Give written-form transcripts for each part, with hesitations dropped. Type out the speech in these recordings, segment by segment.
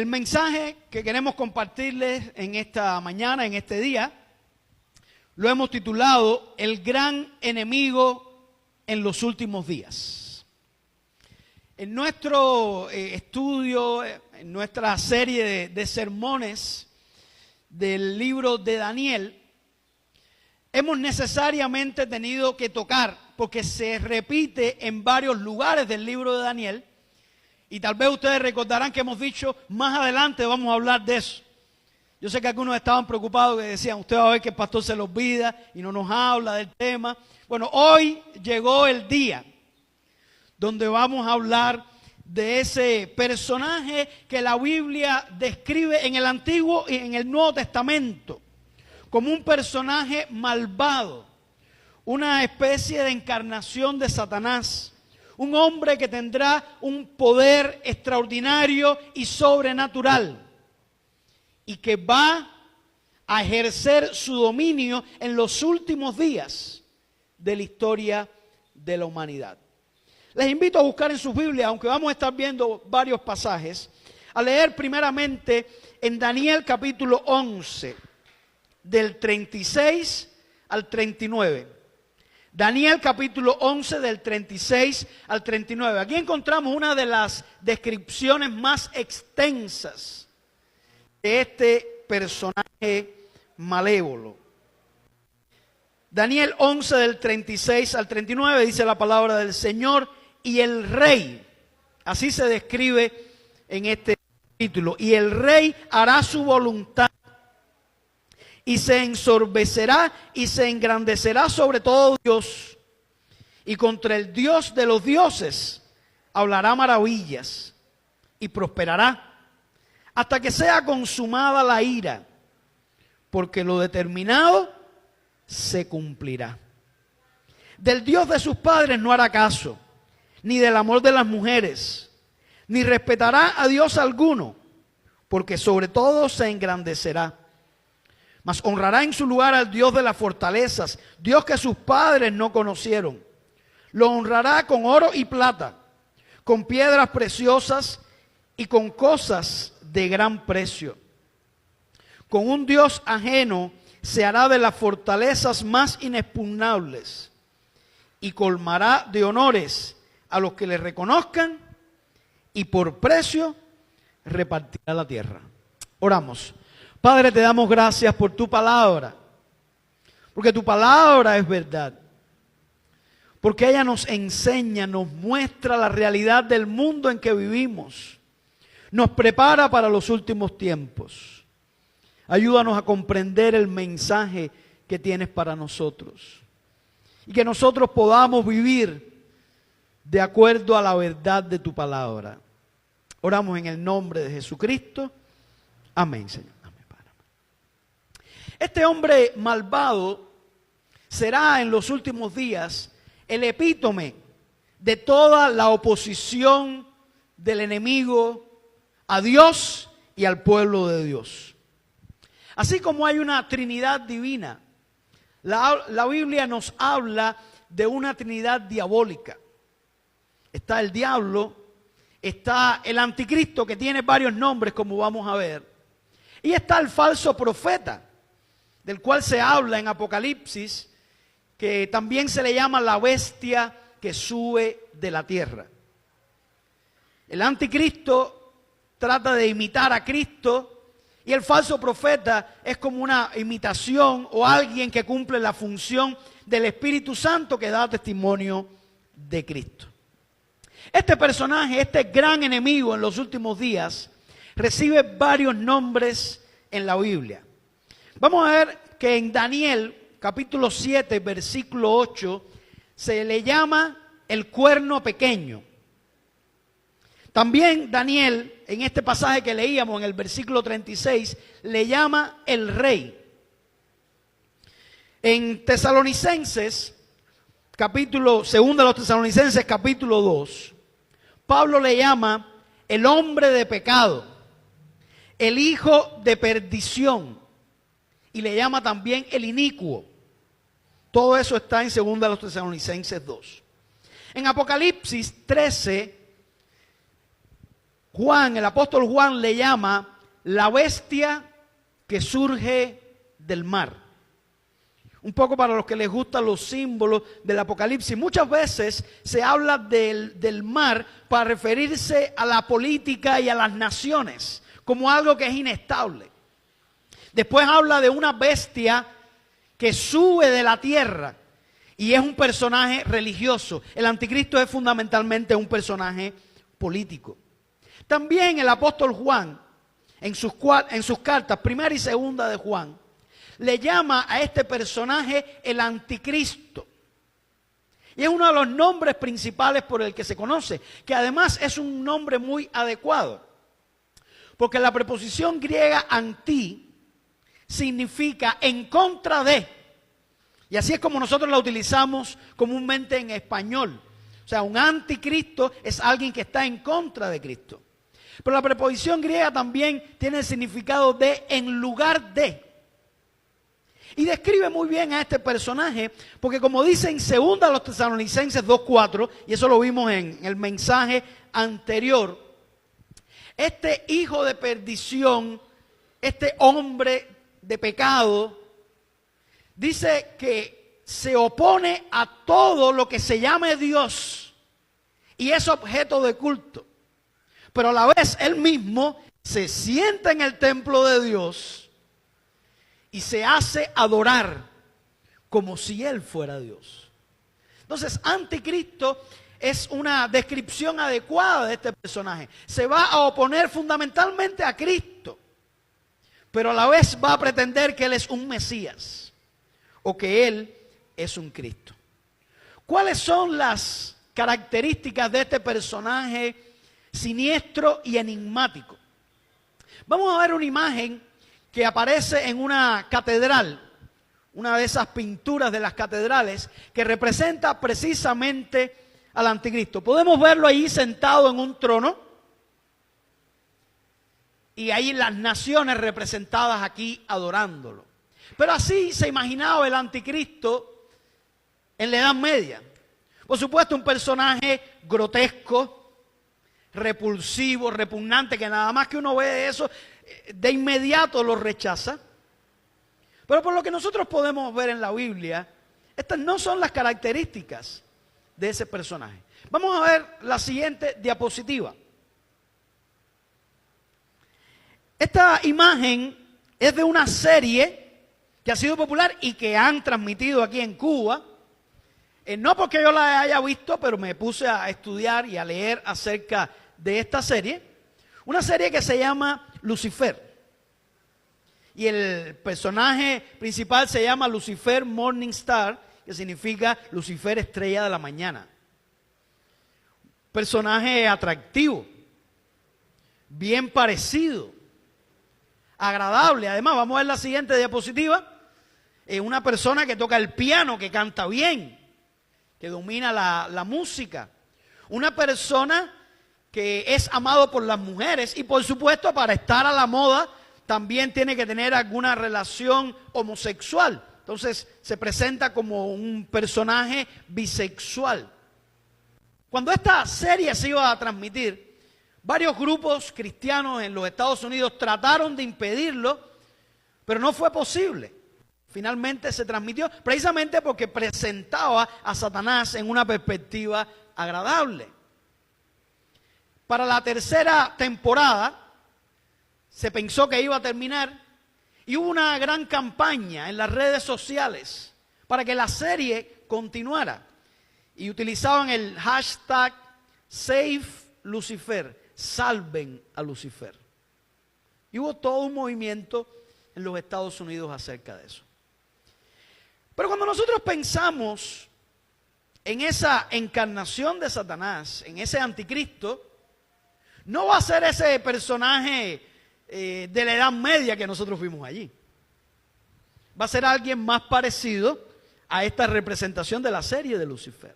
El mensaje que queremos compartirles en esta mañana, en este día, lo hemos titulado El gran enemigo en los últimos días. En nuestro estudio, en nuestra serie de sermones del libro de Daniel, hemos necesariamente tenido que tocar, porque se repite en varios lugares del libro de Daniel, y tal vez ustedes recordarán que hemos dicho, más adelante vamos a hablar de eso. Yo sé que algunos estaban preocupados, que decían, usted va a ver que el pastor se le olvida y no nos habla del tema. Bueno, hoy llegó el día donde vamos a hablar de ese personaje que la Biblia describe en el Antiguo y en el Nuevo Testamento como un personaje malvado, una especie de encarnación de Satanás. Un hombre que tendrá un poder extraordinario y sobrenatural y que va a ejercer su dominio en los últimos días de la historia de la humanidad. Les invito a buscar en sus Biblias, aunque vamos a estar viendo varios pasajes, a leer primeramente en Daniel capítulo 11, del 36 al 39. Daniel capítulo 11 del 36 al 39. Aquí encontramos una de las descripciones más extensas de este personaje malévolo. Daniel 11 del 36 al 39 dice la palabra del Señor, y el rey, así se describe en este capítulo, y el rey hará su voluntad, y se ensorbecerá y se engrandecerá sobre todo Dios, y contra el Dios de los dioses hablará maravillas y prosperará hasta que sea consumada la ira, porque lo determinado se cumplirá. Del Dios de sus padres no hará caso, ni del amor de las mujeres, ni respetará a Dios alguno, porque sobre todo se engrandecerá. Mas honrará en su lugar al Dios de las fortalezas, Dios que sus padres no conocieron. Lo honrará con oro y plata, con piedras preciosas y con cosas de gran precio. Con un Dios ajeno se hará de las fortalezas más inexpugnables y colmará de honores a los que le reconozcan, y por precio repartirá la tierra. Oramos. Padre, te damos gracias por tu palabra, porque tu palabra es verdad, porque ella nos enseña, nos muestra la realidad del mundo en que vivimos, nos prepara para los últimos tiempos. Ayúdanos a comprender el mensaje que tienes para nosotros y que nosotros podamos vivir de acuerdo a la verdad de tu palabra. Oramos en el nombre de Jesucristo. Amén, Señor. Este hombre malvado será en los últimos días el epítome de toda la oposición del enemigo a Dios y al pueblo de Dios. Así como hay una Trinidad divina, la Biblia nos habla de una Trinidad diabólica. Está el diablo, está el anticristo, que tiene varios nombres como vamos a ver, y está el falso profeta, del cual se habla en Apocalipsis, que también se le llama la bestia que sube de la tierra. El anticristo trata de imitar a Cristo y el falso profeta es como una imitación o alguien que cumple la función del Espíritu Santo que da testimonio de Cristo. Este personaje, este gran enemigo en los últimos días, recibe varios nombres en la Biblia. Vamos a ver que en Daniel capítulo 7, versículo 8, se le llama el cuerno pequeño. También Daniel, en este pasaje que leíamos en el versículo 36, le llama el rey. En Tesalonicenses, según de los Tesalonicenses, capítulo 2, Pablo le llama el hombre de pecado, el hijo de perdición, y le llama también el inicuo. Todo eso está en 2 de los Tesalonicenses 2. En Apocalipsis 13, Juan, el apóstol Juan, le llama la bestia que surge del mar. Un poco para los que les gustan los símbolos del Apocalipsis. Muchas veces se habla del mar para referirse a la política y a las naciones, como algo que es inestable. Después habla de una bestia que sube de la tierra y es un personaje religioso. El anticristo es fundamentalmente un personaje político. También el apóstol Juan, en sus cartas, primera y segunda de Juan, le llama a este personaje el anticristo. Y es uno de los nombres principales por el que se conoce, que además es un nombre muy adecuado. Porque la preposición griega anti significa en contra de. Y así es como nosotros la utilizamos comúnmente en español. O sea, un anticristo es alguien que está en contra de Cristo. Pero la preposición griega también tiene el significado de en lugar de. Y describe muy bien a este personaje, porque como dice en 2 Tesalonicenses 2:4, y eso lo vimos en el mensaje anterior, este hijo de perdición, este hombre de pecado, dice que se opone a todo lo que se llame Dios y es objeto de culto. Pero a la vez él mismo se sienta en el templo de Dios y se hace adorar como si él fuera Dios. Entonces, anticristo es una descripción adecuada de este personaje. Se va a oponer fundamentalmente a Cristo, pero a la vez va a pretender que él es un Mesías o que él es un Cristo. ¿Cuáles son las características de este personaje siniestro y enigmático? Vamos a ver una imagen que aparece en una catedral, una de esas pinturas de las catedrales que representa precisamente al anticristo. Podemos verlo ahí sentado en un trono y ahí las naciones representadas aquí adorándolo. Pero así se imaginaba el anticristo en la Edad Media. Por supuesto, un personaje grotesco, repulsivo, repugnante, que nada más que uno ve eso, de inmediato lo rechaza. Pero por lo que nosotros podemos ver en la Biblia, estas no son las características de ese personaje. Vamos a ver la siguiente diapositiva. Esta imagen es de una serie que ha sido popular y que han transmitido aquí en Cuba. No porque yo la haya visto, pero me puse a estudiar y a leer acerca de esta serie. Una serie que se llama Lucifer. Y el personaje principal se llama Lucifer Morning Star, que significa Lucifer estrella de la mañana. Personaje atractivo, bien parecido, agradable. Además, vamos a ver la siguiente diapositiva. Una persona que toca el piano, que canta bien, que domina la música. Una persona que es amado por las mujeres y por supuesto para estar a la moda también tiene que tener alguna relación homosexual. Entonces se presenta como un personaje bisexual. Cuando esta serie se iba a transmitir, varios grupos cristianos en los Estados Unidos trataron de impedirlo, pero no fue posible. Finalmente se transmitió precisamente porque presentaba a Satanás en una perspectiva agradable. Para la tercera temporada se pensó que iba a terminar y hubo una gran campaña en las redes sociales para que la serie continuara. Y utilizaban el hashtag Save Lucifer, salven a Lucifer. Y hubo todo un movimiento en los Estados Unidos acerca de eso. Pero cuando nosotros pensamos en esa encarnación de Satanás, en ese anticristo, no va a ser ese personaje de la Edad Media que nosotros vimos allí. Va a ser alguien más parecido a esta representación de la serie de Lucifer.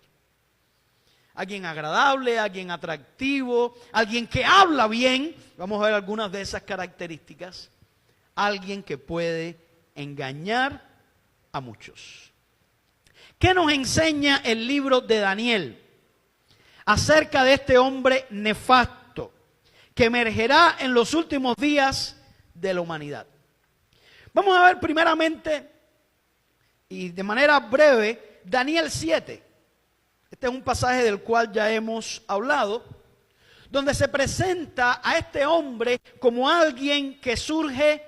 Alguien agradable, alguien atractivo, alguien que habla bien. Vamos a ver algunas de esas características. Alguien que puede engañar a muchos. ¿Qué nos enseña el libro de Daniel acerca de este hombre nefasto que emergerá en los últimos días de la humanidad. Vamos a ver primeramente y de manera breve Daniel 7. Este es un pasaje del cual ya hemos hablado, donde se presenta a este hombre como alguien que surge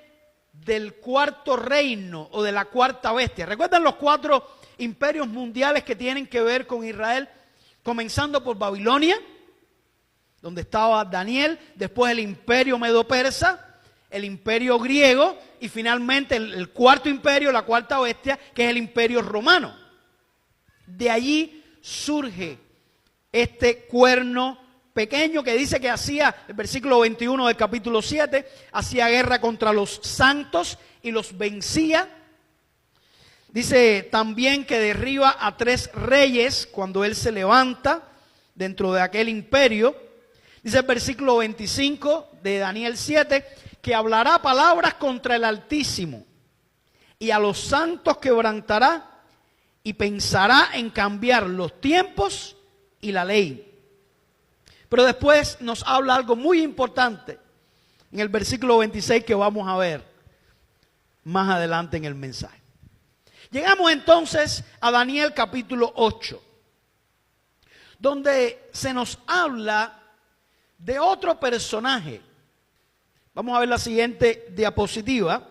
del cuarto reino o de la cuarta bestia. ¿Recuerdan los 4 imperios mundiales que tienen que ver con Israel? Comenzando por Babilonia, donde estaba Daniel, después el imperio medo-persa, el imperio griego y finalmente el cuarto imperio, la cuarta bestia, que es el imperio romano. De allí surge este cuerno pequeño que dice que hacía, el versículo 21 del capítulo 7, hacía guerra contra los santos y los vencía. Dice también que derriba a 3 reyes cuando él se levanta dentro de aquel imperio. Dice el versículo 25 de Daniel 7, que hablará palabras contra el Altísimo y a los santos quebrantará y pensará en cambiar los tiempos y la ley. Pero después nos habla algo muy importante en el versículo 26 que vamos a ver más adelante en el mensaje. Llegamos entonces a Daniel capítulo 8, donde se nos habla de otro personaje. Vamos a ver la siguiente diapositiva,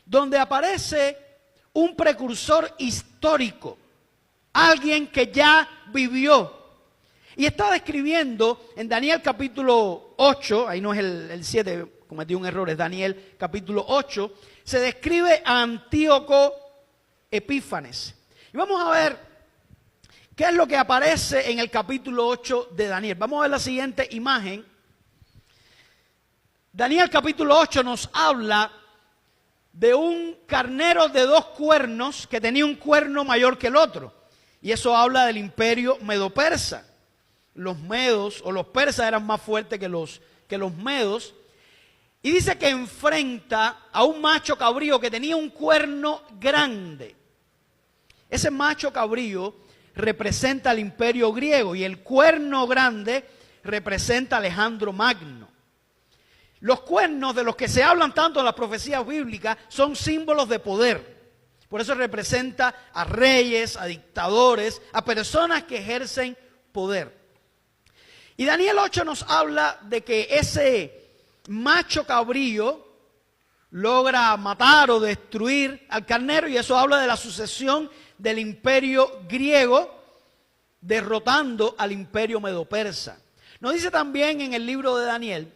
donde aparece un precursor histórico, alguien que ya vivió. Y está describiendo en Daniel capítulo 8, ahí no es el 7, cometí un error, es Daniel capítulo 8, se describe a Antíoco Epífanes. Y vamos a ver qué es lo que aparece en el capítulo 8 de Daniel. Vamos a ver la siguiente imagen. Daniel capítulo 8 nos habla de un carnero de 2 cuernos que tenía un cuerno mayor que el otro. Y eso habla del imperio medo-persa. Los medos o los persas eran más fuertes que los medos. Y dice que enfrenta a un macho cabrío que tenía un cuerno grande. Ese macho cabrío representa al imperio griego y el cuerno grande representa a Alejandro Magno. Los cuernos de los que se hablan tanto en las profecías bíblicas son símbolos de poder. Por eso representa a reyes, a dictadores, a personas que ejercen poder. Y Daniel 8 nos habla de que ese macho cabrío logra matar o destruir al carnero, y eso habla de la sucesión del imperio griego derrotando al imperio medo-persa. Nos dice también en el libro de Daniel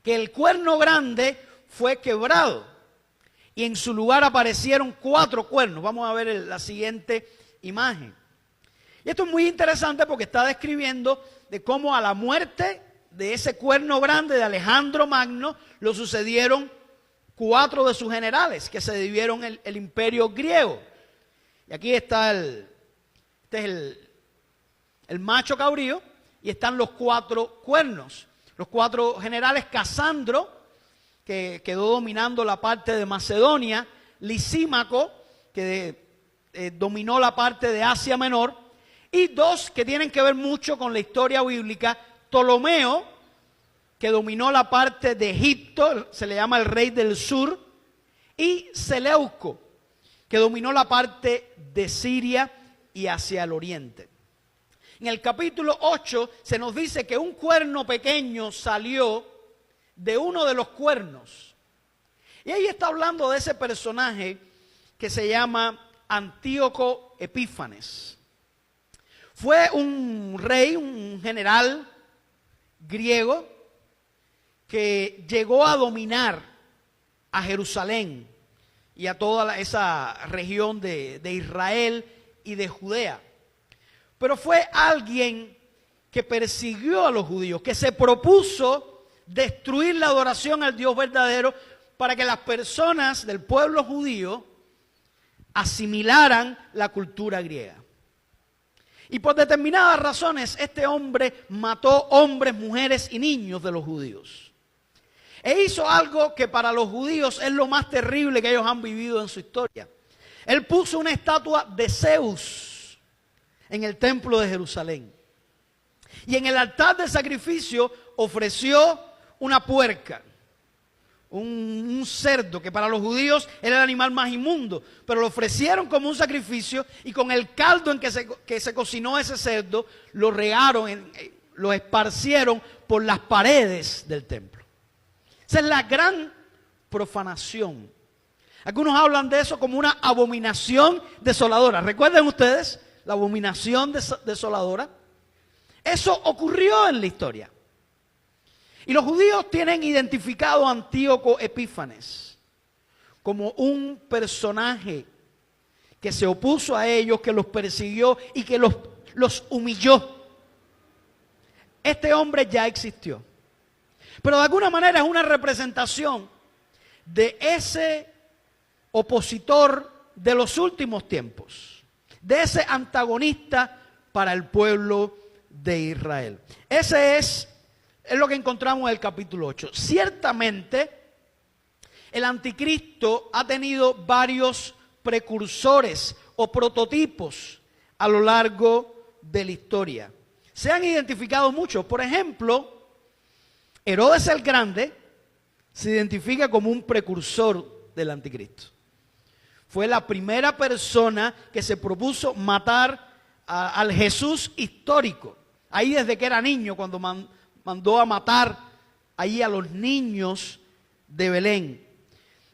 que el cuerno grande fue quebrado y en su lugar aparecieron 4 cuernos. Vamos a ver la siguiente imagen. Y esto es muy interesante porque está describiendo de cómo a la muerte de ese cuerno grande de Alejandro Magno lo sucedieron 4 de sus generales que se dividieron el imperio griego. Y aquí está este es el macho cabrío y están los 4 cuernos. Los 4 generales: Casandro, que quedó dominando la parte de Macedonia; Lisímaco, que dominó la parte de Asia Menor; y 2 que tienen que ver mucho con la historia bíblica: Ptolomeo, que dominó la parte de Egipto, se le llama el rey del sur; y Seleuco, que dominó la parte de Siria y hacia el oriente. En el capítulo 8 se nos dice que un cuerno pequeño salió de uno de los cuernos. Y ahí está hablando de ese personaje que se llama Antíoco Epífanes. Fue un rey, un general griego que llegó a dominar a Jerusalén y a toda esa región de Israel y de Judea. Pero fue alguien que persiguió a los judíos, que se propuso destruir la adoración al Dios verdadero para que las personas del pueblo judío asimilaran la cultura griega. Y por determinadas razones este hombre mató hombres, mujeres y niños de los judíos. E hizo algo que para los judíos es lo más terrible que ellos han vivido en su historia. Él puso una estatua de Zeus en el templo de Jerusalén. Y en el altar del sacrificio ofreció una puerca, un cerdo, que para los judíos era el animal más inmundo, pero lo ofrecieron como un sacrificio, y con el caldo en que se cocinó ese cerdo, lo regaron, lo esparcieron por las paredes del templo. Esa es la gran profanación. Algunos hablan de eso como una abominación desoladora. ¿Recuerden ustedes la abominación desoladora? Eso ocurrió en la historia. Y los judíos tienen identificado a Antíoco Epífanes como un personaje que se opuso a ellos, que los persiguió y que los humilló. Este hombre ya existió. Pero de alguna manera es una representación de ese opositor de los últimos tiempos, de ese antagonista para el pueblo de Israel. Ese es lo que encontramos en el capítulo 8. Ciertamente, el anticristo ha tenido varios precursores o prototipos a lo largo de la historia. Se han identificado muchos. Por ejemplo, Herodes el Grande se identifica como un precursor del anticristo. Fue la primera persona que se propuso matar al Jesús histórico. Ahí desde que era niño, cuando mandó a matar ahí a los niños de Belén.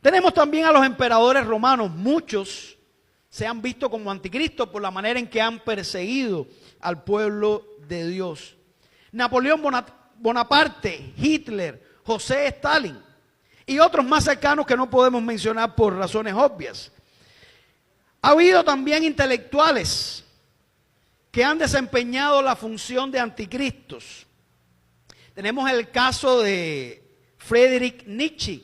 Tenemos también a los emperadores romanos. Muchos se han visto como anticristo por la manera en que han perseguido al pueblo de Dios. Napoleón Bonaparte, Hitler, José Stalin y otros más cercanos que no podemos mencionar por razones obvias. Ha habido también intelectuales que han desempeñado la función de anticristos. Tenemos el caso de Friedrich Nietzsche,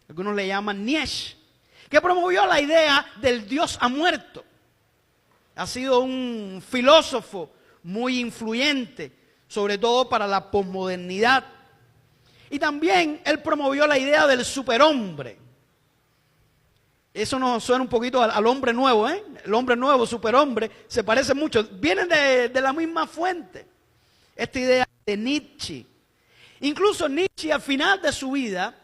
algunos le llaman Nietzsche, que promovió la idea del Dios ha muerto. Ha sido un filósofo muy influyente, sobre todo para la posmodernidad. Y también él promovió la idea del superhombre. Eso nos suena un poquito al hombre nuevo, ¿eh? El hombre nuevo, superhombre, se parece mucho. Vienen de la misma fuente, esta idea de Nietzsche. Incluso Nietzsche, al final de su vida,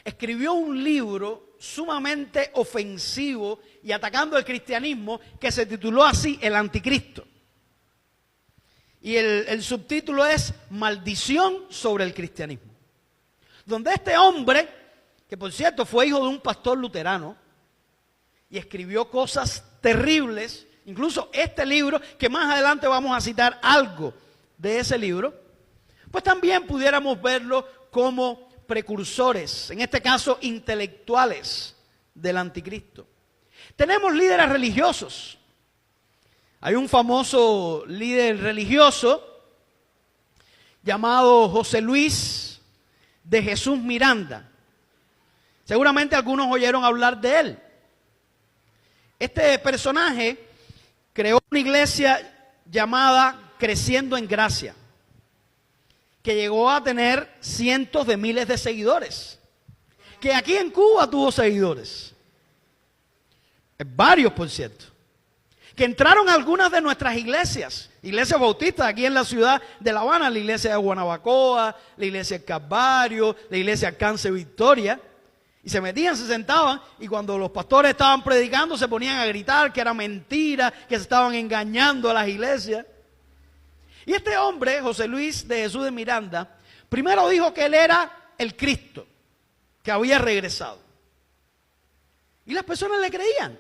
escribió un libro sumamente ofensivo y atacando el cristianismo que se tituló así, El Anticristo. Y el subtítulo es Maldición sobre el cristianismo. Donde este hombre, que por cierto fue hijo de un pastor luterano y escribió cosas terribles, incluso este libro, que más adelante vamos a citar algo de ese libro, pues también pudiéramos verlo como precursores, en este caso intelectuales del anticristo. Tenemos líderes religiosos. Hay un famoso líder religioso llamado José Luis de Jesús Miranda. Seguramente algunos oyeron hablar de él. Este personaje creó una iglesia llamada Creciendo en Gracia, que llegó a tener cientos de miles de seguidores, que aquí en Cuba tuvo seguidores, varios por cierto, que entraron a algunas de nuestras iglesias bautistas aquí en la ciudad de La Habana, la iglesia de Guanabacoa, la iglesia del Calvario, la iglesia Alcance Victoria, y se metían, se sentaban, y cuando los pastores estaban predicando se ponían a gritar que era mentira, que se estaban engañando a las iglesias. Y este hombre, José Luis de Jesús de Miranda, primero dijo que él era el Cristo, que había regresado. Y las personas le creían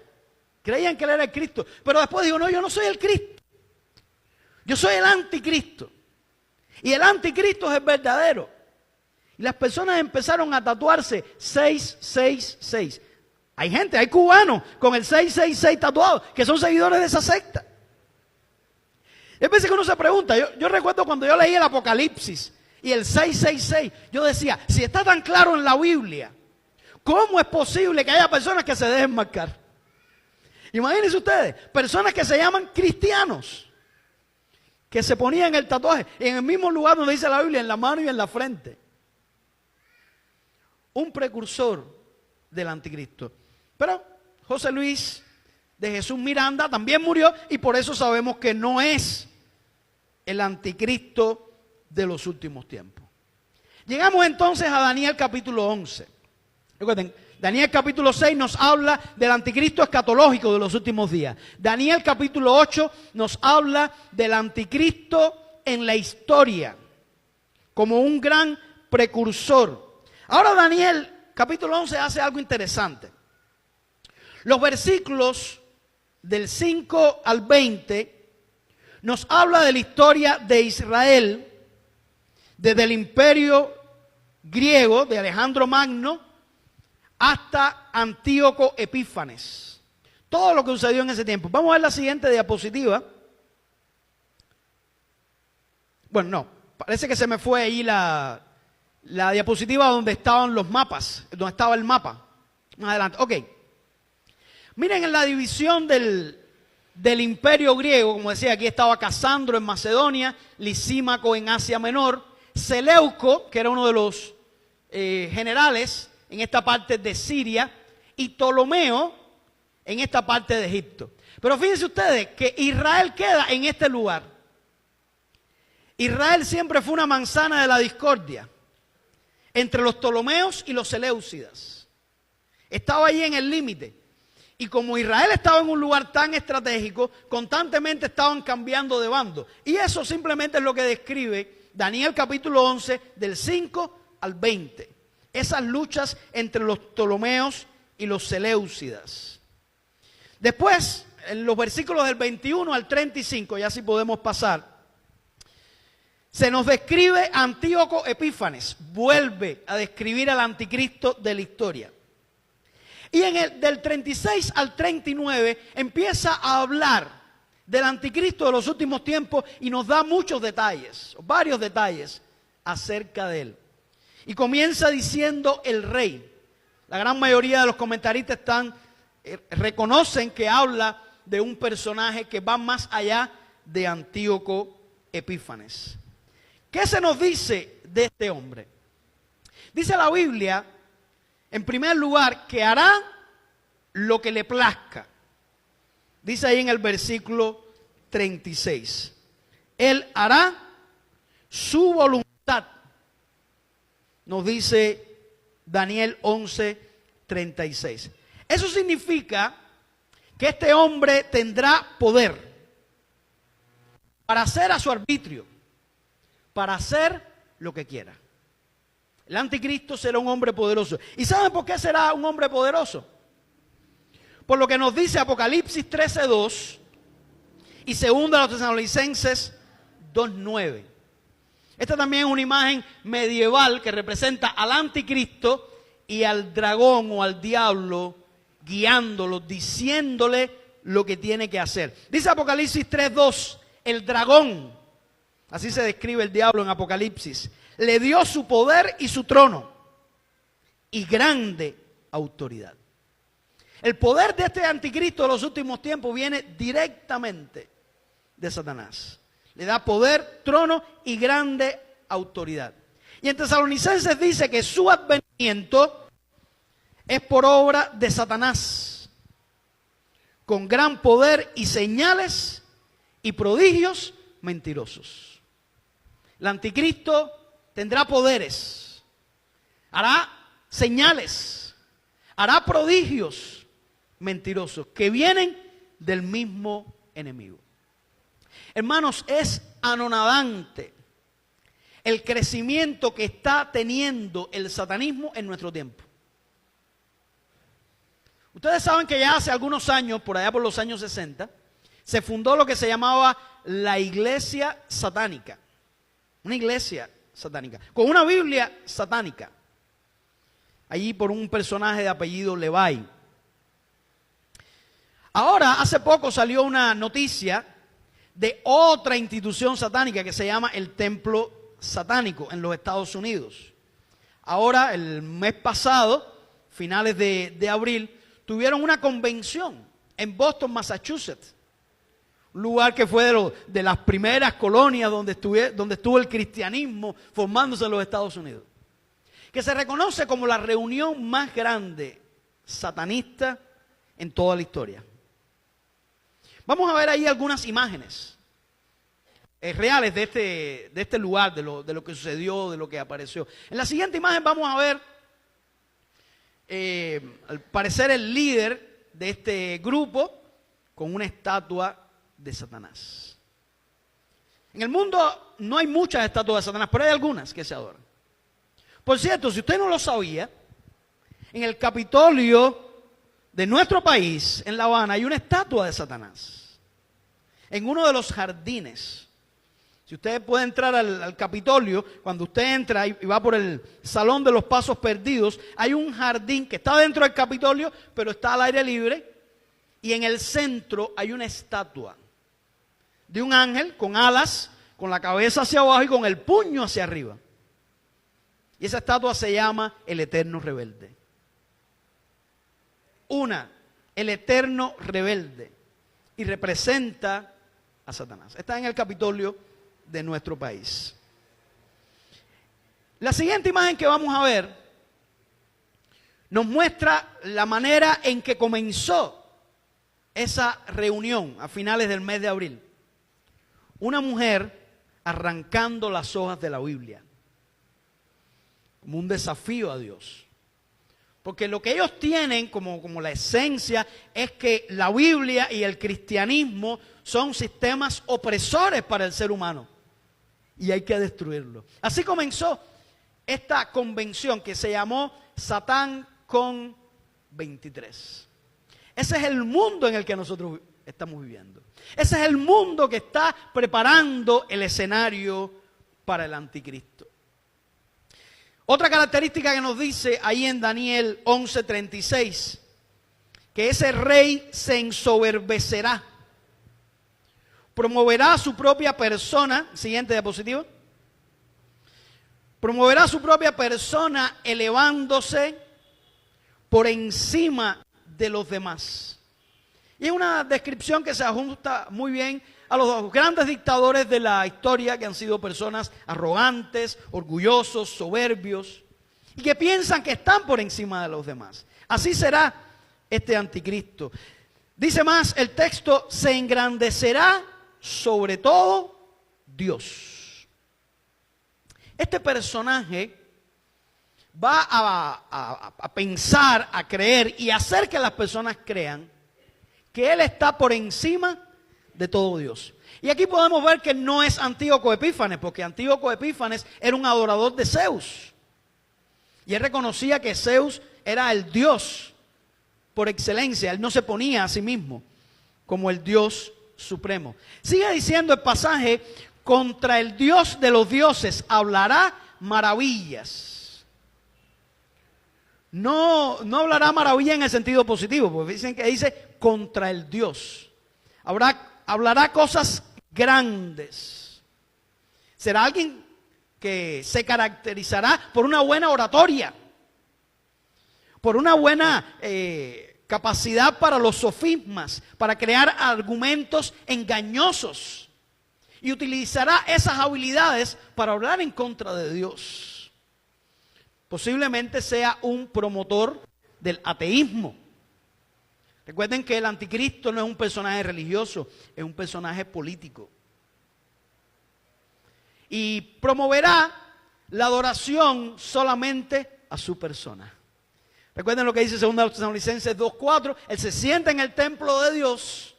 que él era el Cristo. Pero después dijo, no, yo no soy el Cristo. Yo soy el anticristo. Y el anticristo es el verdadero. Y las personas empezaron a tatuarse 666. Hay cubanos con el 666 tatuado, que son seguidores de esa secta. Es veces que uno se pregunta, yo recuerdo cuando yo leí el Apocalipsis y el 666, yo decía, si está tan claro en la Biblia, ¿cómo es posible que haya personas que se dejen marcar? Imagínense ustedes, personas que se llaman cristianos, que se ponían el tatuaje en el mismo lugar donde dice la Biblia, en la mano y en la frente. Un precursor del anticristo. Pero José Luis de Jesús Miranda también murió y por eso sabemos que no es el anticristo de los últimos tiempos. Llegamos entonces a Daniel capítulo 11. Recuerden, Daniel capítulo 6 nos habla del anticristo escatológico de los últimos días. Daniel capítulo 8 nos habla del anticristo en la historia, como un gran precursor. Ahora Daniel capítulo 11 hace algo interesante. Los versículos del 5 al 20 nos habla de la historia de Israel, desde el imperio griego de Alejandro Magno hasta Antíoco Epífanes. Todo lo que sucedió en ese tiempo. Vamos a ver la siguiente diapositiva. Bueno, no, parece que se me fue ahí la diapositiva donde estaban los mapas, donde estaba el mapa. Más adelante, ok. Miren en la división del imperio griego, como decía, aquí estaba Casandro en Macedonia, Lisímaco en Asia Menor, Seleuco, que era uno de los generales en esta parte de Siria, y Ptolomeo en esta parte de Egipto. Pero fíjense ustedes que Israel queda en este lugar. Israel siempre fue una manzana de la discordia entre los Ptolomeos y los Seleucidas. Estaba allí en el límite. Y como Israel estaba en un lugar tan estratégico, constantemente estaban cambiando de bando. Y eso simplemente es lo que describe Daniel capítulo 11, del 5 al 20. Esas luchas entre los Ptolomeos y los Seleucidas. Después, en los versículos del 21 al 35, ya si podemos pasar, se nos describe Antíoco Epífanes. Vuelve a describir al anticristo de la historia. Y del 36 al 39 empieza a hablar del anticristo de los últimos tiempos y nos da muchos detalles, varios detalles acerca de él. Y comienza diciendo el rey. La gran mayoría de los comentaristas reconocen que habla de un personaje que va más allá de Antíoco Epífanes. ¿Qué se nos dice de este hombre? Dice la Biblia, en primer lugar, que hará lo que le plazca. Dice ahí en el versículo 36. Él hará su voluntad. Nos dice Daniel 11:36. Eso significa que este hombre tendrá poder para hacer a su arbitrio, para hacer lo que quiera. El anticristo será un hombre poderoso. ¿Y saben por qué será un hombre poderoso? Por lo que nos dice Apocalipsis 13:2 y 2 Tesalonicenses 2:9. Esta también es una imagen medieval que representa al anticristo y al dragón o al diablo guiándolo, diciéndole lo que tiene que hacer. Dice Apocalipsis 3:2, el dragón, así se describe el diablo en Apocalipsis, le dio su poder y su trono y grande autoridad. El poder de este anticristo de los últimos tiempos viene directamente de Satanás. Le da poder, trono y grande autoridad. Y en Tesalonicenses dice que su advenimiento es por obra de Satanás, con gran poder y señales y prodigios mentirosos. El anticristo tendrá poderes, hará señales, hará prodigios mentirosos que vienen del mismo enemigo. Hermanos, es anonadante el crecimiento que está teniendo el satanismo en nuestro tiempo. Ustedes saben que ya hace algunos años, por allá por los años 60, se fundó lo que se llamaba la iglesia satánica. Una iglesia satánica, con una Biblia satánica. Allí por un personaje de apellido Levi. Ahora, hace poco salió una noticia de otra institución satánica que se llama el Templo Satánico en los Estados Unidos. Ahora, el mes pasado, finales de abril, tuvieron una convención en Boston, Massachusetts. Un lugar que fue de las primeras colonias donde estuvo el cristianismo formándose en los Estados Unidos. Que se reconoce como la reunión más grande satanista en toda la historia. Vamos a ver ahí algunas imágenes. reales de este lugar, de lo que sucedió, de lo que apareció. En la siguiente imagen vamos a ver, al parecer, el líder de este grupo con una estatua de Satanás. En el mundo no hay muchas estatuas de Satanás, pero hay algunas que se adoran. Por cierto, si usted no lo sabía, en el Capitolio de nuestro país, en La Habana, hay una estatua de Satanás. En uno de los jardines. Si usted puede entrar al Capitolio, cuando usted entra y va por el Salón de los Pasos Perdidos, hay un jardín que está dentro del Capitolio, pero está al aire libre. Y en el centro hay una estatua de un ángel con alas, con la cabeza hacia abajo y con el puño hacia arriba. Y esa estatua se llama el Eterno Rebelde. El Eterno Rebelde. Y representa a Satanás. Está en el Capitolio de nuestro país. La siguiente imagen que vamos a ver nos muestra la manera en que comenzó esa reunión a finales del mes de abril. Una mujer arrancando las hojas de la Biblia, como un desafío a Dios. Porque lo que ellos tienen como la esencia es que la Biblia y el cristianismo son sistemas opresores para el ser humano. Y hay que destruirlo. Así comenzó esta convención que se llamó Satán con 23. Ese es el mundo en el que nosotros estamos viviendo. Ese es el mundo que está preparando el escenario para el anticristo. Otra característica que nos dice ahí en Daniel 11:36, que ese rey se ensoberbecerá, promoverá su propia persona, siguiente diapositiva, promoverá su propia persona elevándose por encima de los demás. Y es una descripción que se ajusta muy bien a los grandes dictadores de la historia, que han sido personas arrogantes, orgullosos, soberbios, y que piensan que están por encima de los demás. Así será este anticristo. Dice más el texto: se engrandecerá sobre todo Dios. Este personaje va a pensar, a creer y hacer que las personas crean que él está por encima de todo Dios. Y aquí podemos ver que no es Antíoco Epífanes, porque Antíoco Epífanes era un adorador de Zeus. Y él reconocía que Zeus era el Dios por excelencia. Él no se ponía a sí mismo como el Dios supremo. Sigue diciendo el pasaje: contra el Dios de los dioses hablará maravillas. No hablará maravilla en el sentido positivo, porque dicen que dice contra el Dios. Hablará cosas grandes. Será alguien que se caracterizará por una buena oratoria, por una buena capacidad para los sofismas, para crear argumentos engañosos. Y utilizará esas habilidades para hablar en contra de Dios. Posiblemente sea un promotor del ateísmo. Recuerden que el anticristo no es un personaje religioso, es un personaje político. Y promoverá la adoración solamente a su persona. Recuerden lo que dice 2 Tesalonicenses 2:4, él se sienta en el templo de Dios,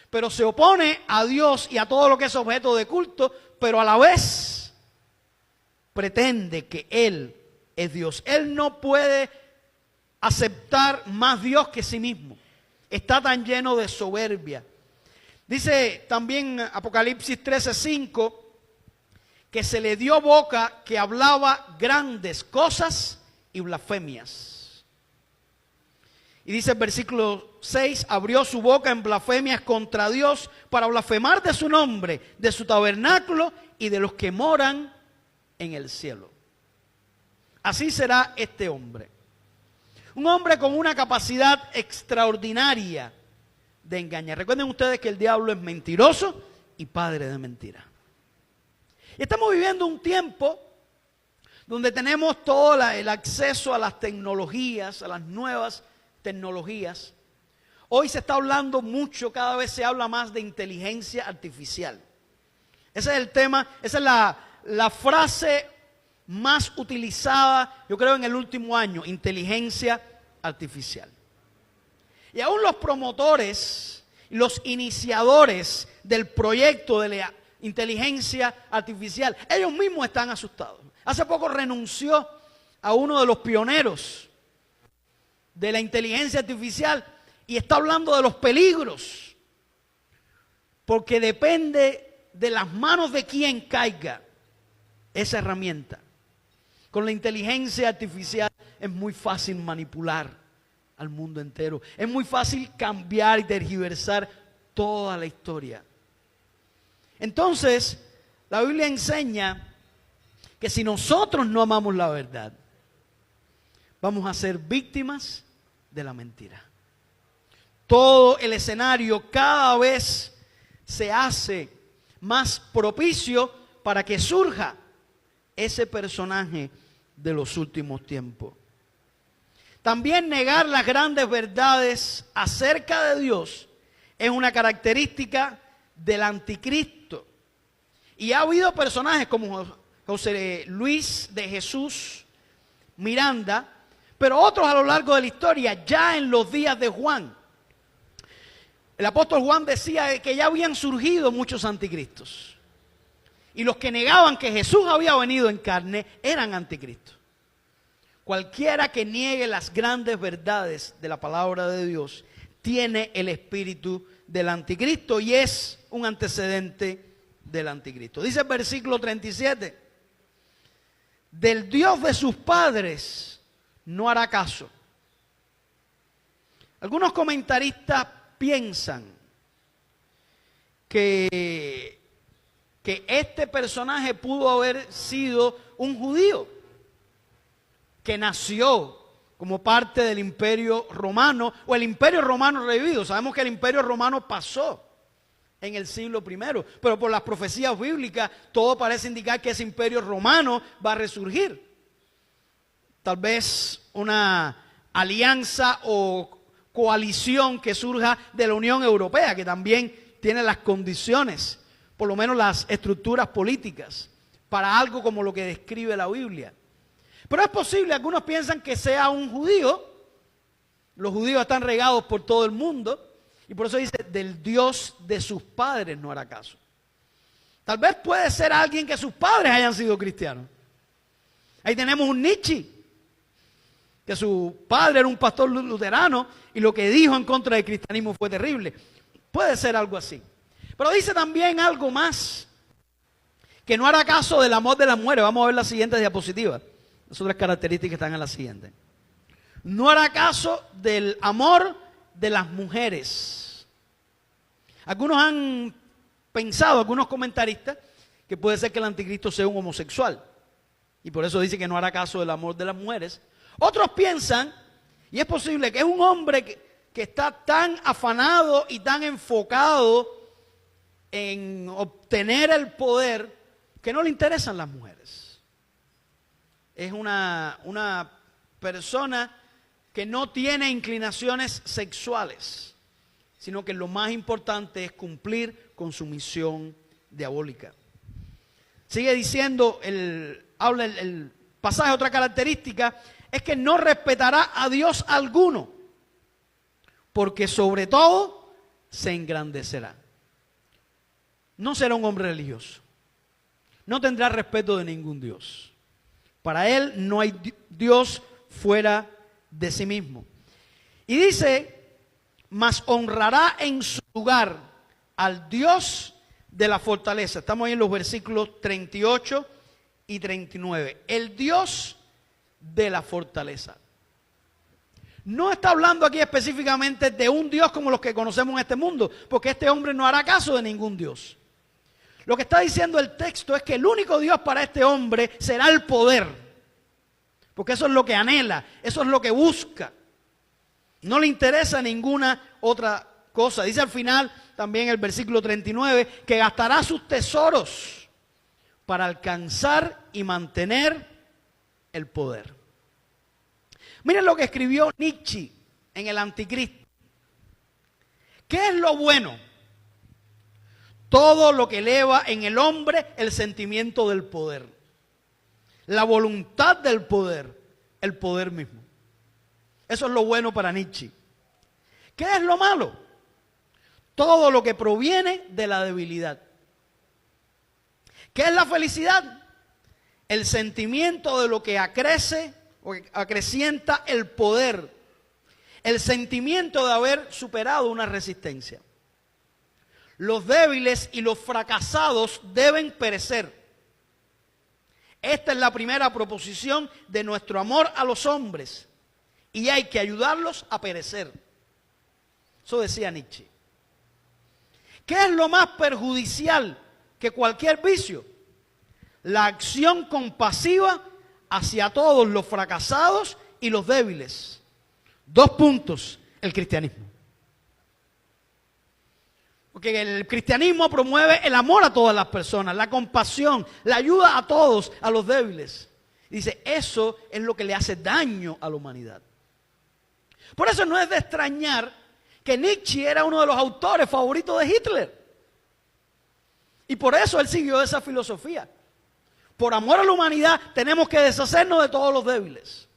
pero se opone a Dios y a todo lo que es objeto de culto, pero a la vez pretende que él es Dios. Él no puede aceptar más Dios que sí mismo. Está tan lleno de soberbia. Dice también Apocalipsis 13:5 que se le dio boca que hablaba grandes cosas y blasfemias. Y dice el versículo 6, abrió su boca en blasfemias contra Dios para blasfemar de su nombre, de su tabernáculo y de los que moran en el cielo. Así será este hombre. Un hombre con una capacidad extraordinaria de engañar. Recuerden ustedes que el diablo es mentiroso y padre de mentira. Y estamos viviendo un tiempo donde tenemos todo el acceso a las tecnologías, a las nuevas tecnologías. Hoy se está hablando mucho, cada vez se habla más de inteligencia artificial. Ese es el tema, esa es la frase más utilizada, yo creo, en el último año: inteligencia artificial. Y aún los promotores, los iniciadores del proyecto de la inteligencia artificial, ellos mismos están asustados. Hace poco renunció a uno de los pioneros de la inteligencia artificial y está hablando de los peligros, porque depende de las manos de quien caiga esa herramienta. Con la inteligencia artificial es muy fácil manipular al mundo entero. Es muy fácil cambiar y tergiversar toda la historia. Entonces, la Biblia enseña que si nosotros no amamos la verdad, vamos a ser víctimas de la mentira. Todo el escenario cada vez se hace más propicio para que surja ese personaje de los últimos tiempos. También negar las grandes verdades acerca de Dios es una característica del anticristo. Y ha habido personajes como José Luis de Jesús Miranda, pero otros a lo largo de la historia, ya en los días de Juan. El apóstol Juan decía que ya habían surgido muchos anticristos. Y los que negaban que Jesús había venido en carne eran anticristos. Cualquiera que niegue las grandes verdades de la palabra de Dios tiene el espíritu del anticristo y es un antecedente del anticristo. Dice el versículo 37, del Dios de sus padres no hará caso. Algunos comentaristas piensan que este personaje pudo haber sido un judío que nació como parte del Imperio Romano o el Imperio Romano revivido. Sabemos que el Imperio Romano pasó en el siglo I, pero por las profecías bíblicas todo parece indicar que ese Imperio Romano va a resurgir. Tal vez una alianza o coalición que surja de la Unión Europea, que también tiene las condiciones, por lo menos las estructuras políticas, para algo como lo que describe la Biblia. Pero es posible, algunos piensan que sea un judío. Los judíos están regados por todo el mundo y por eso dice, del Dios de sus padres no hará caso. Tal vez puede ser alguien que sus padres hayan sido cristianos. Ahí tenemos un Nietzsche, que su padre era un pastor luterano y lo que dijo en contra del cristianismo fue terrible. Puede ser algo así. Pero dice también algo más, que no hará caso del amor de las mujeres. Vamos a ver la siguiente diapositiva. Las otras características están en la siguiente. No hará caso del amor de las mujeres. Algunos han pensado, algunos comentaristas, que puede ser que el anticristo sea un homosexual. Y por eso dice que no hará caso del amor de las mujeres. Otros piensan, y es posible, que es un hombre que está tan afanado y tan enfocado en obtener el poder que no le interesan las mujeres. Es una persona que no tiene inclinaciones sexuales, sino que lo más importante es cumplir con su misión diabólica. Sigue diciendo el pasaje, otra característica es que no respetará a Dios alguno, porque sobre todo se engrandecerá. No será un hombre religioso, no tendrá respeto de ningún Dios. Para él no hay Dios fuera de sí mismo. Y dice, mas honrará en su lugar al Dios de la fortaleza. Estamos ahí en los versículos 38 y 39. El Dios de la fortaleza. No está hablando aquí específicamente de un Dios como los que conocemos en este mundo, porque este hombre no hará caso de ningún Dios. Lo que está diciendo el texto es que el único Dios para este hombre será el poder, porque eso es lo que anhela, eso es lo que busca. No le interesa ninguna otra cosa. Dice al final, también el versículo 39, que gastará sus tesoros para alcanzar y mantener el poder. Miren lo que escribió Nietzsche en el Anticristo. ¿Qué es lo bueno? todo lo que eleva en el hombre el sentimiento del poder, la voluntad del poder, el poder mismo. Eso es lo bueno para Nietzsche. ¿Qué es lo malo? Todo lo que proviene de la debilidad. ¿Qué es la felicidad? El sentimiento de lo que acrece o acrecienta el poder. El sentimiento de haber superado una resistencia. Los débiles y los fracasados deben perecer. Esta es la primera proposición de nuestro amor a los hombres. Y hay que ayudarlos a perecer. Eso decía Nietzsche. ¿Qué es lo más perjudicial que cualquier vicio? La acción compasiva hacia todos los fracasados y los débiles. 2 puntos, el cristianismo. Porque el cristianismo promueve el amor a todas las personas, la compasión, la ayuda a todos, a los débiles. Dice, eso es lo que le hace daño a la humanidad. Por eso no es de extrañar que Nietzsche era uno de los autores favoritos de Hitler. Y por eso él siguió esa filosofía. Por amor a la humanidad tenemos que deshacernos de todos los débiles.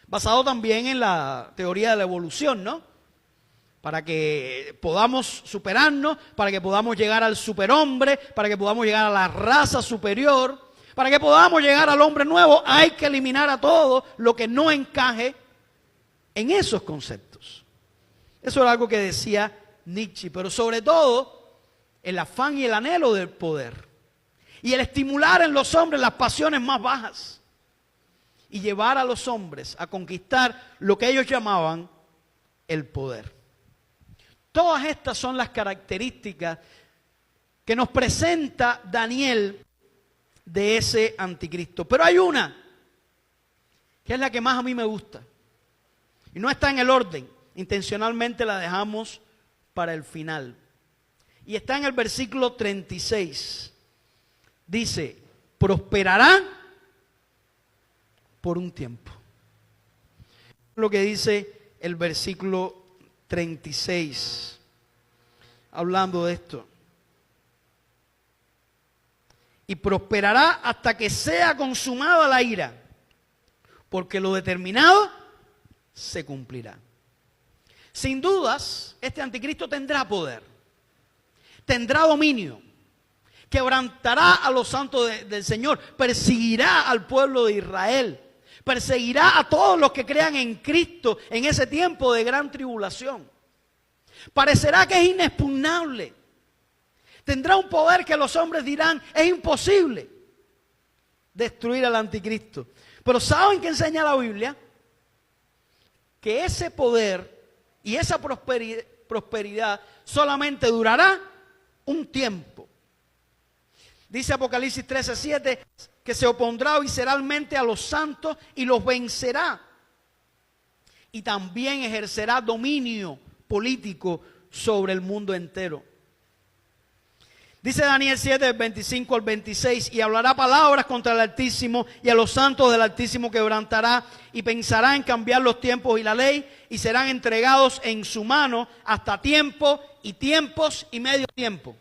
Basado también en la teoría de la evolución, ¿no? Para que podamos superarnos, para que podamos llegar al superhombre, para que podamos llegar a la raza superior, para que podamos llegar al hombre nuevo, hay que eliminar a todo lo que no encaje en esos conceptos. Eso era algo que decía Nietzsche, pero sobre todo el afán y el anhelo del poder. Y el estimular en los hombres las pasiones más bajas. Y llevar a los hombres a conquistar lo que ellos llamaban el poder. Todas estas son las características que nos presenta Daniel de ese anticristo. Pero hay una, que es la que más a mí me gusta. Y no está en el orden. Intencionalmente la dejamos para el final. Y está en el versículo 36. Dice, prosperará por un tiempo. Lo que dice el versículo 36, hablando de esto. Y prosperará hasta que sea consumada la ira, porque lo determinado se cumplirá. Sin dudas, este anticristo tendrá poder, tendrá dominio, quebrantará a los santos del Señor, perseguirá al pueblo de Israel, perseguirá a todos los que crean en Cristo en ese tiempo de gran tribulación. Parecerá que es inexpugnable. Tendrá un poder que los hombres dirán, es imposible destruir al anticristo. Pero ¿saben qué enseña la Biblia? Que ese poder y esa prosperidad solamente durará un tiempo. Dice Apocalipsis 13:7 que se opondrá visceralmente a los santos y los vencerá. Y también ejercerá dominio político sobre el mundo entero. Dice Daniel 7, del 25 al 26, y hablará palabras contra el Altísimo, y a los santos del Altísimo quebrantará, y pensará en cambiar los tiempos y la ley, y serán entregados en su mano hasta tiempo y tiempos y medio tiempo.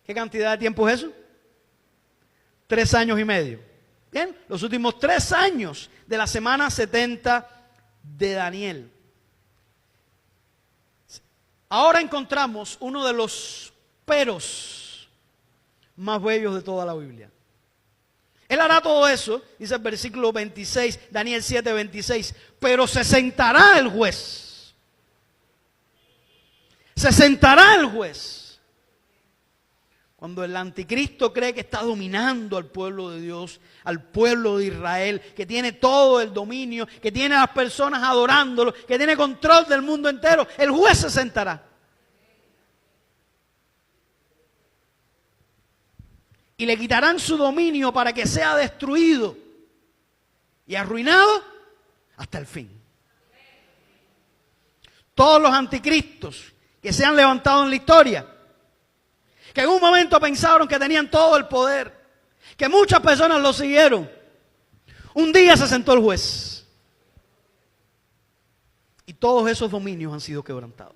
¿Qué cantidad de tiempo es eso? 3 años y medio. Bien, los últimos 3 años de la semana 70 de Daniel. Ahora encontramos uno de los peros más bellos de toda la Biblia. Él hará todo eso, dice el versículo 26, Daniel 7, 26, pero se sentará el juez. Se sentará el juez. Cuando el anticristo cree que está dominando al pueblo de Dios, al pueblo de Israel, que tiene todo el dominio, que tiene a las personas adorándolo, que tiene control del mundo entero, el juez se sentará. Y le quitarán su dominio para que sea destruido y arruinado hasta el fin. Todos los anticristos que se han levantado en la historia, que en un momento pensaron que tenían todo el poder, que muchas personas lo siguieron, un día se sentó el juez y todos esos dominios han sido quebrantados.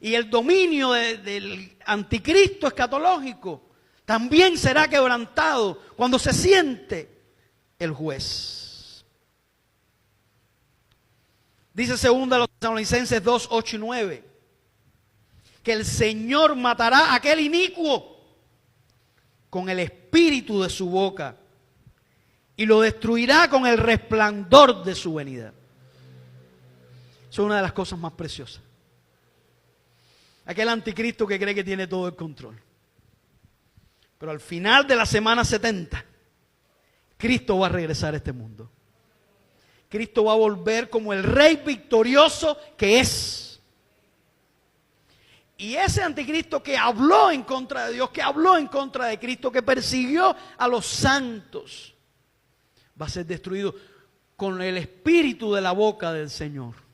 y el dominio del anticristo escatológico también será quebrantado cuando se siente el juez. Dice 2 Tesalonicenses 2, 8 y 9, que el Señor matará a aquel inicuo con el espíritu de su boca y lo destruirá con el resplandor de su venida. Eso es una de las cosas más preciosas. Aquel anticristo que cree que tiene todo el control. Pero al final de la semana 70, Cristo va a regresar a este mundo. Cristo va a volver como el rey victorioso que es. Y ese anticristo que habló en contra de Dios, que habló en contra de Cristo, que persiguió a los santos, va a ser destruido con el espíritu de la boca del Señor,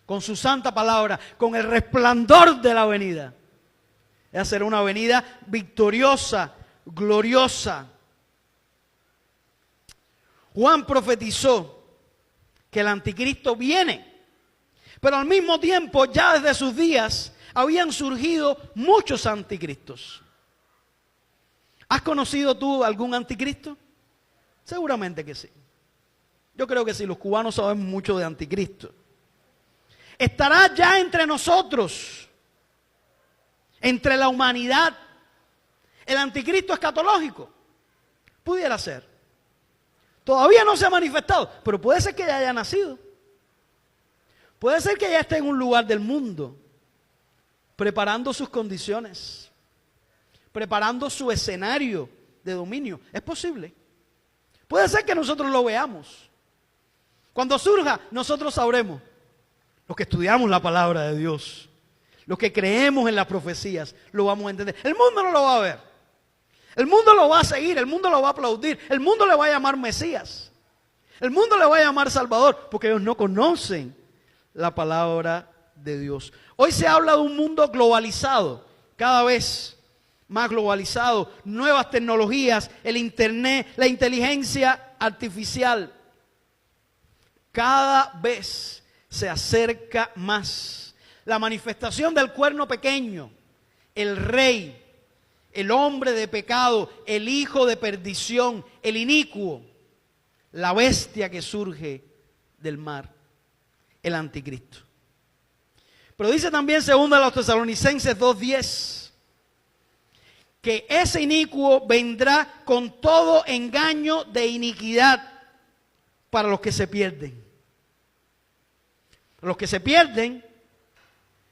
con su santa palabra, con el resplandor de la venida. Esa será una venida victoriosa, gloriosa. Juan profetizó que el anticristo viene, pero al mismo tiempo ya desde sus días habían surgido muchos anticristos. ¿Has conocido tú algún anticristo? Seguramente que sí. Yo creo que sí, los cubanos sabemos mucho de anticristo. Estará ya entre nosotros, entre la humanidad, el anticristo escatológico. Pudiera ser. Todavía no se ha manifestado, pero puede ser que ya haya nacido. Puede ser que ya esté en un lugar del mundo, preparando sus condiciones, preparando su escenario de dominio. Es posible. Puede ser que nosotros lo veamos. Cuando surja, nosotros sabremos. Los que estudiamos la palabra de Dios, los que creemos en las profecías, lo vamos a entender. El mundo no lo va a ver. El mundo lo va a seguir, el mundo lo va a aplaudir, el mundo le va a llamar Mesías. El mundo le va a llamar Salvador, porque ellos no conocen la palabra de Dios. Hoy se habla de un mundo globalizado, cada vez más globalizado, nuevas tecnologías, el internet, la inteligencia artificial. Cada vez se acerca más la manifestación del cuerno pequeño, el rey, el hombre de pecado, el hijo de perdición, el inicuo, la bestia que surge del mar, el anticristo. Pero dice también 2 Tesalonicenses 2:10 que ese inicuo vendrá con todo engaño de iniquidad para los que se pierden. Los que se pierden,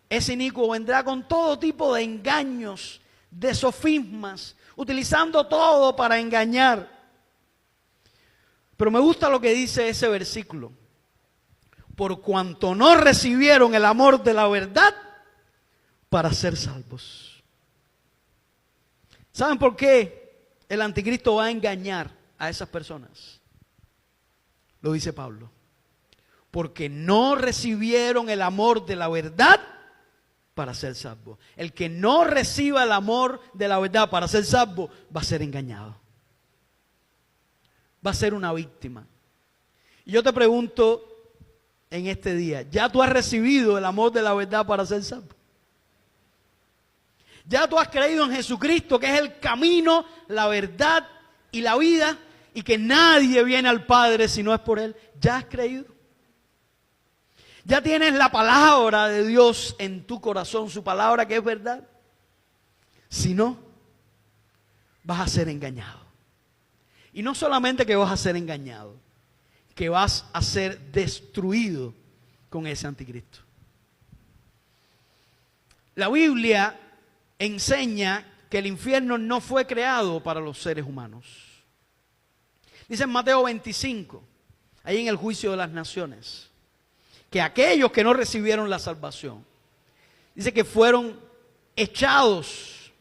ese inicuo vendrá con todo tipo de engaños, de sofismas, utilizando todo para engañar. Pero me gusta lo que dice ese versículo. Por cuanto no recibieron el amor de la verdad para ser salvos. ¿Saben por qué el anticristo va a engañar a esas personas? Lo dice Pablo. Porque no recibieron el amor de la verdad para ser salvo. El que no reciba el amor de la verdad para ser salvo va a ser engañado. Va a ser una víctima. Y yo te pregunto en este día, ¿ya tú has recibido el amor de la verdad para ser salvo? ¿Ya tú has creído en Jesucristo, que es el camino, la verdad y la vida, y que nadie viene al Padre si no es por Él? ¿Ya has creído? ¿Ya tienes la palabra de Dios en tu corazón, su palabra que es verdad? Si no, vas a ser engañado. Y no solamente que vas a ser engañado, que vas a ser destruido con ese anticristo. La Biblia enseña que el infierno no fue creado para los seres humanos. Dice en Mateo 25, ahí en el juicio de las naciones, que aquellos que no recibieron la salvación, dice que fueron echados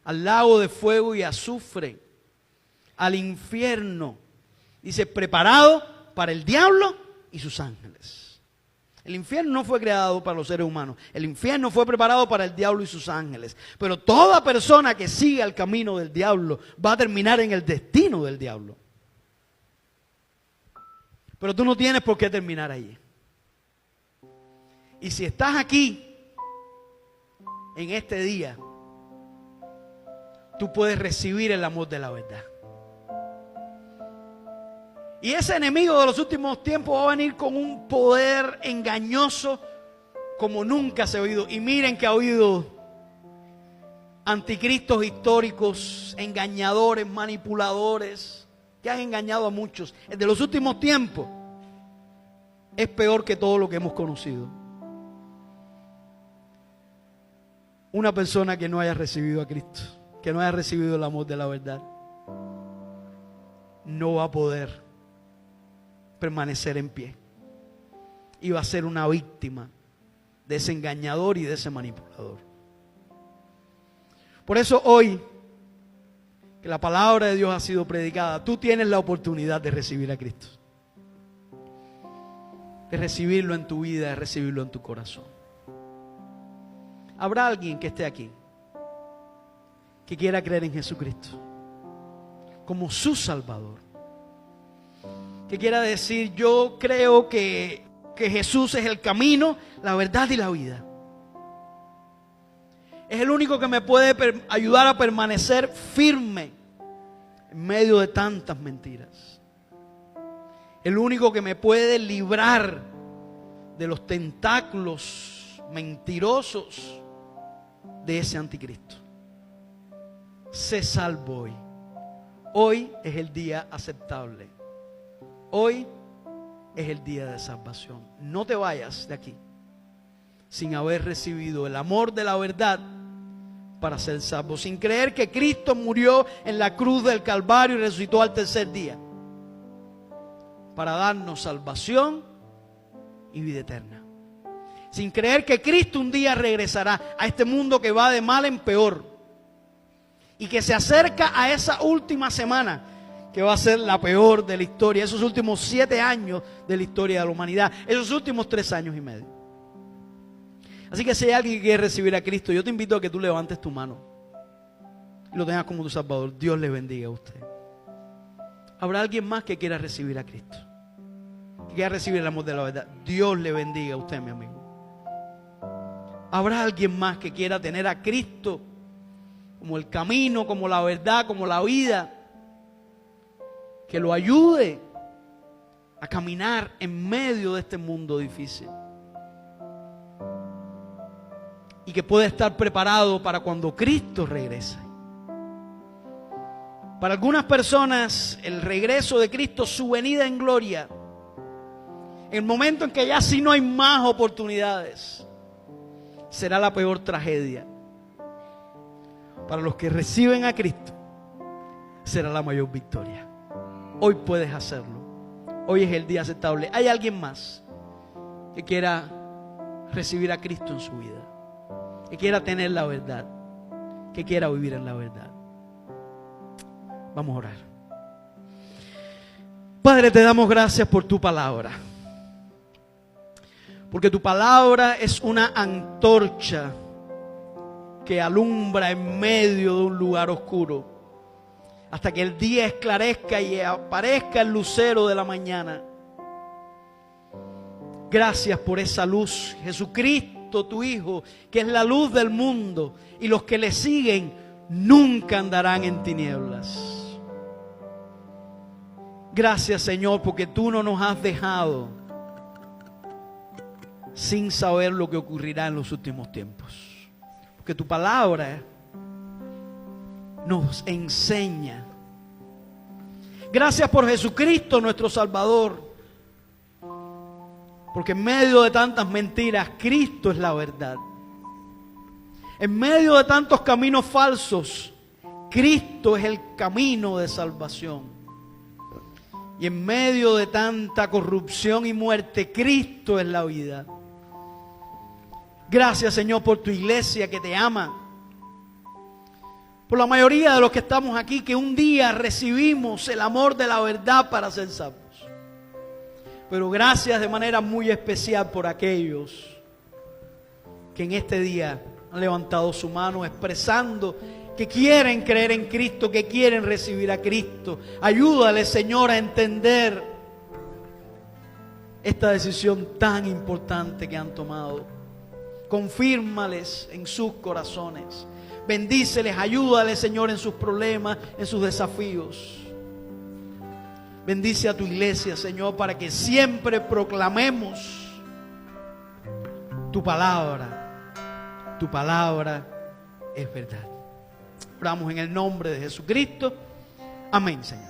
al lago de fuego y azufre, al infierno. Dice, preparado para el diablo y sus ángeles. El infierno no fue creado para los seres humanos. El infierno fue preparado para el diablo y sus ángeles. Pero toda persona que siga el camino del diablo va a terminar en el destino del diablo. Pero tú no tienes por qué terminar allí. Y si estás aquí en este día tú puedes recibir el amor de la verdad. Y ese enemigo de los últimos tiempos va a venir con un poder engañoso como nunca se ha oído. Y miren que ha habido anticristos históricos, engañadores, manipuladores, que han engañado a muchos. El de los últimos tiempos es peor que todo lo que hemos conocido. Una persona que no haya recibido a Cristo, que no haya recibido el amor de la verdad, no va a poder permanecer en pie. Y va a ser una víctima de ese engañador y de ese manipulador. Por eso hoy, que la palabra de Dios ha sido predicada, tú tienes la oportunidad de recibir a Cristo. De recibirlo en tu vida, de recibirlo en tu corazón. ¿Habrá alguien que esté aquí que quiera creer en Jesucristo como su Salvador? Que quiera decir, yo creo que Jesús es el camino, la verdad y la vida. Es el único que me puede ayudar a permanecer firme en medio de tantas mentiras. El único que me puede librar de los tentáculos mentirosos de ese anticristo. Sé salvo hoy. Hoy es el día aceptable. Hoy es el día de salvación. No te vayas de aquí sin haber recibido el amor de la verdad para ser salvo, sin creer que Cristo murió en la cruz del Calvario y resucitó al tercer día para darnos salvación y vida eterna, sin creer que Cristo un día regresará a este mundo que va de mal en peor y que se acerca a esa última semana que va a ser la peor de la historia, esos últimos 7 años de la historia de la humanidad, esos últimos 3 años y medio. Así que si hay alguien que quiere recibir a Cristo, yo te invito a que tú levantes tu mano y lo tengas como tu Salvador. Dios le bendiga a usted. ¿Habrá alguien más que quiera recibir a Cristo? Que quiera recibir el amor de la verdad. Dios le bendiga a usted, mi amigo. ¿Habrá alguien más que quiera tener a Cristo como el camino, como la verdad, como la vida, que lo ayude a caminar en medio de este mundo difícil? Y que pueda estar preparado para cuando Cristo regrese. Para algunas personas, el regreso de Cristo, su venida en gloria, el momento en que ya sí no hay más oportunidades, será la peor tragedia. Para los que reciben a Cristo, será la mayor victoria. Hoy puedes hacerlo. Hoy es el día aceptable. ¿Hay alguien más que quiera recibir a Cristo en su vida? Que quiera tener la verdad, que quiera vivir en la verdad. Vamos a orar. Padre, te damos gracias por tu palabra, porque tu palabra es una antorcha que alumbra en medio de un lugar oscuro hasta que el día esclarezca y aparezca el lucero de la mañana. Gracias por esa luz, Jesucristo, tu Hijo, que es la luz del mundo, y los que le siguen nunca andarán en tinieblas. Gracias, Señor, porque tú no nos has dejado sin saber lo que ocurrirá en los últimos tiempos, porque tu palabra nos enseña. Gracias por Jesucristo, nuestro Salvador, porque en medio de tantas mentiras, Cristo es la verdad. En medio de tantos caminos falsos, Cristo es el camino de salvación. Y en medio de tanta corrupción y muerte, Cristo es la vida. Gracias, Señor, por tu iglesia que te ama. Por la mayoría de los que estamos aquí, que un día recibimos el amor de la verdad para ser salvos. Pero gracias de manera muy especial por aquellos que en este día han levantado su mano expresando que quieren creer en Cristo, que quieren recibir a Cristo. Ayúdale, Señor, a entender esta decisión tan importante que han tomado. confírmales en sus corazones. Bendíceles, ayúdales, Señor, en sus problemas, en sus desafíos. Bendice a tu iglesia, Señor, para que siempre proclamemos tu palabra. Tu palabra es verdad. Oramos en el nombre de Jesucristo. Amén, Señor.